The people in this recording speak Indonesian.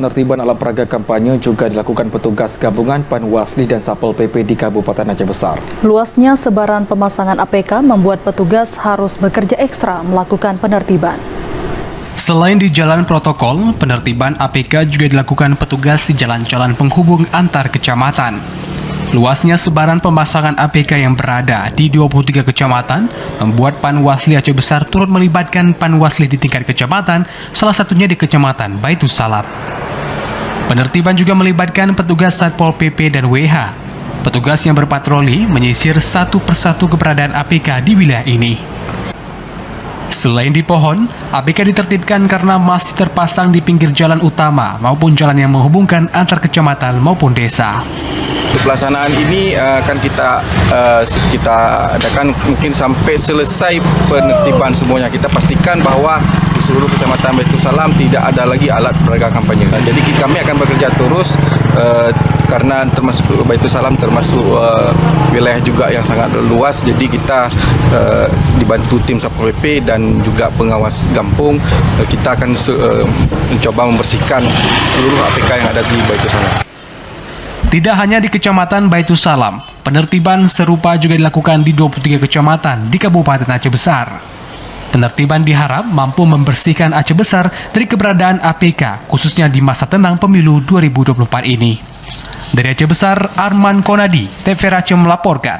penertiban alat peraga kampanye juga dilakukan petugas gabungan Panwasli dan Satpol PP di Kabupaten Aceh Besar. Luasnya sebaran pemasangan APK membuat petugas harus bekerja ekstra melakukan penertiban. Selain di jalan protokol, penertiban APK juga dilakukan petugas di jalan-jalan penghubung antar kecamatan. Luasnya sebaran pemasangan APK yang berada di 23 kecamatan membuat Panwasli Aceh Besar turut melibatkan Panwasli di tingkat kecamatan, salah satunya di Kecamatan Baitussalam. Penertiban juga melibatkan petugas Satpol PP dan WH. Petugas yang berpatroli menyisir satu persatu keberadaan APK di wilayah ini. Selain di pohon, APK ditertibkan karena masih terpasang di pinggir jalan utama maupun jalan yang menghubungkan antar kecamatan maupun desa. Untuk pelaksanaan ini akan kita adakan mungkin sampai selesai penertiban semuanya. Kita pastikan bahwa di seluruh kecamatan Baitussalam tidak ada lagi alat peraga kampanye. Jadi kami akan bekerja terus karena termasuk Baitussalam termasuk wilayah juga yang sangat luas. Jadi kita dibantu tim Satpol PP dan juga pengawas kampung, kita akan mencoba membersihkan seluruh APK yang ada di Baitussalam. Tidak hanya di Kecamatan Baitussalam, penertiban serupa juga dilakukan di 23 kecamatan di Kabupaten Aceh Besar. Penertiban diharap mampu membersihkan Aceh Besar dari keberadaan APK, khususnya di masa tenang pemilu 2024 ini. Dari Aceh Besar, Arman Konadi, TV Aceh melaporkan.